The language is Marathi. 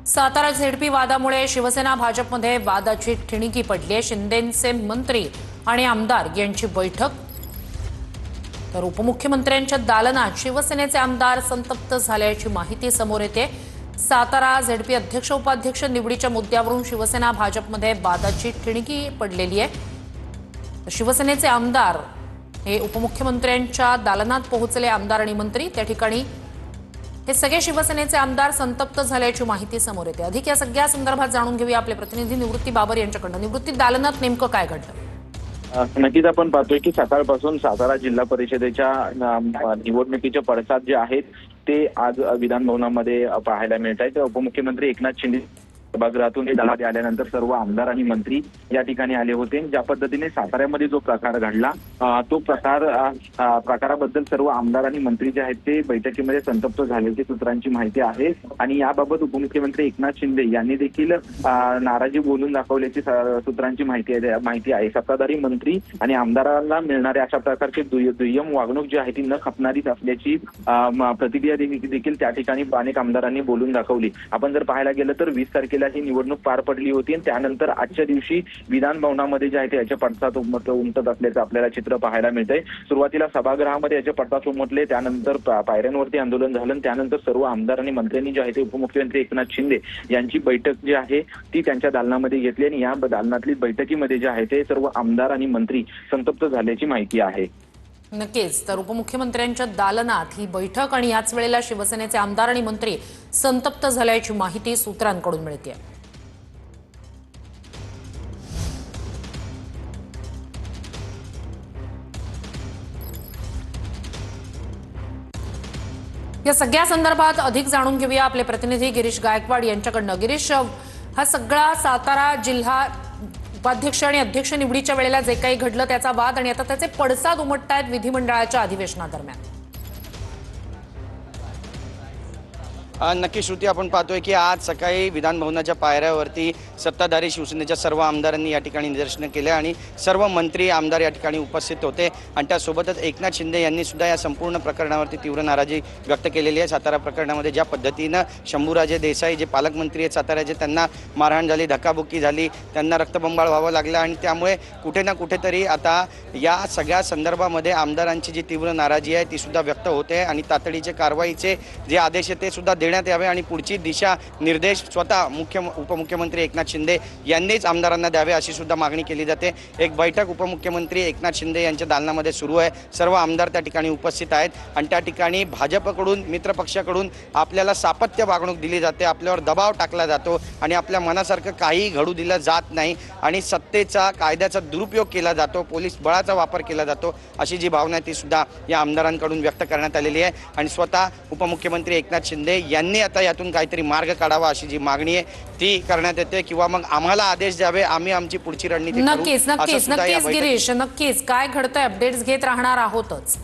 सातारा झेडपी वादामुळे शिवसेना भाजपमध्ये वादाची ठिणगी पडली आहे। शिंदेंचे मंत्री आणि आमदार यांची बैठक। तर उपमुख्यमंत्र्यांच्या दालनात शिवसेनेचे आमदार संतप्त झाल्याची माहिती समोर येते। सातारा झेडपी अध्यक्ष उपाध्यक्ष निवडीच्या मुद्द्यावरून शिवसेना भाजपमध्ये वादाची ठिणगी पडलेली आहे। शिवसेनेचे आमदार हे उपमुख्यमंत्र्यांच्या दालनात पोहोचले। आमदार आणि मंत्री त्या ठिकाणी हे सगळे शिवसेनेचे आमदार संतप्त झाल्याची माहिती समोर येते। अधिक या सगळ्या संदर्भात जाणून घेऊया आपले प्रतिनिधी निवृत्ती बाबर यांच्याकडून। निवृत्ती, दालनात नेमकं काय घडलं? नक्कीच आपण पाहतोय की सकाळपासून सातारा जिल्हा परिषदेच्या निवडणुकीचे पडसाद जे आहेत ते आज विधान भवनामध्ये पाहायला मिळत आहेत। उपमुख्यमंत्री एकनाथ शिंदे सभागृहातून दालनात आल्यानंतर सर्व आमदार आणि मंत्री या ठिकाणी आले होते। ज्या पद्धतीने साताऱ्यामध्ये जो प्रकार घडला तो प्रकाराबद्दल सर्व आमदार आणि मंत्री जे आहेत ते बैठकीमध्ये संतप्त झाल्याची सूत्रांची माहिती आहे। आणि याबाबत उपमुख्यमंत्री एकनाथ शिंदे यांनी देखील नाराजी बोलून दाखवल्याची सूत्रांची माहिती आहे। सत्ताधारी मंत्री आणि आमदारांना मिळणाऱ्या अशा प्रकारची दुय्यम वागणूक जी आहे ती न खपणारीच असल्याची प्रतिक्रिया देखील त्या ठिकाणी अनेक आमदारांनी बोलून दाखवली। आपण जर पाहायला गेलं तर 20 तारखेला ही निवडणूक पार पडली होती आणि त्यानंतर आजच्या दिवशी विधान भवनामध्ये जे आहे ते याचे पडसाद उमटत असल्याचं आपल्याला चित्र पाहायला मिळतंय। सुरुवातीला सभागृहामध्ये याचे पडसाद उमटले, त्यानंतर पायऱ्यांवरती आंदोलन झालं, त्यानंतर सर्व आमदार आणि मंत्र्यांनी जे आहे ते उपमुख्यमंत्री एकनाथ शिंदे यांची बैठक जी आहे ती त्यांच्या दालनामध्ये घेतली आणि या दालनातली बैठकीमध्ये जे आहे ते सर्व आमदार आणि मंत्री संतप्त झाल्याची माहिती आहे। नक्कीच, तर उपमुख्यमंत्र्यांच्या दालनात ही बैठक आणि याच वेळेला शिवसेनेचे आमदार आणि मंत्री संतप्त झाल्याची माहिती सूत्रांकडून मिळते। या सगळ्या संदर्भात अधिक जाणून घेऊया आपले प्रतिनिधी गिरीश गायकवाड यांच्याकडनं। गिरीश, हा सगळा सातारा जिल्हा उपाध्यक्ष आणि अध्यक्ष निवडीच्या वेळेला जे काही घडलं त्याचा वाद आणि आता त्याचे पडसाद उमटतायत विधिमंडळाच्या अधिवेशनादरम्यान। नक्की श्रुती, आपण पाहतोय की आज सकाळी विधान भवनाच्या पायऱ्यावरती सत्ताधारी शिवसेनेच्या सर्व आमदारांनी या ठिकाणी निदर्शनं केले आणि सर्व मंत्री आमदार या ठिकाणी उपस्थित होते आणि त्यासोबतच एकनाथ शिंदे यांनी सुद्धा या संपूर्ण प्रकरणावरती तीव्र नाराजी व्यक्त केलेली आहे। सातारा प्रकरणामध्ये ज्या पद्धतीनं शंभूराजे देसाई जे पालकमंत्री आहेत साताऱ्याचे, त्यांना मारहाण झाली, धक्काबुक्की झाली, त्यांना रक्तबंबाळ व्हावं लागलं आणि त्यामुळे कुठे ना कुठेतरी आता या सगळ्या संदर्भामध्ये आमदारांची जी तीव्र नाराजी आहे ती सुद्धा व्यक्त होते आणि तातडीचे कारवाईचे जे आदेश आहेत ते सुद्धा देण्यात यावे आणि पुढची दिशा निर्देश स्वतः उपमुख्यमंत्री एकनाथ शिंदे यांनीच आमदारांना द्यावे अशी सुद्धा मागणी केली जाते। एक बैठक उपमुख्यमंत्री एकनाथ शिंदे यांच्या दालनामध्ये सुरू आहे। सर्व आमदार त्या ठिकाणी उपस्थित आहेत आणि त्या ठिकाणी भाजपकडून, मित्रपक्षाकडून आपल्याला सापत्य वागणूक दिली जाते, आपल्यावर दबाव टाकला जातो आणि आपल्या मनासारखं काही घडू दिलं जात नाही आणि सत्तेचा, कायद्याचा दुरुपयोग केला जातो, पोलीस बळाचा वापर केला जातो अशी जी भावना आहे ती सुद्धा या आमदारांकडून व्यक्त करण्यात आलेली आहे आणि स्वतः उपमुख्यमंत्री एकनाथ शिंदे यांनी आता यातून काहीतरी मार्ग काढावा अशी जी मागणी आहे ती करण्यात येते किंवा मग आम्हाला आदेश द्यावे, आम्ही आमची पुढची रणनीती नक्कीच गिरीश, नक्कीच काय घडतंय अपडेट्स घेत राहणार आहोतच।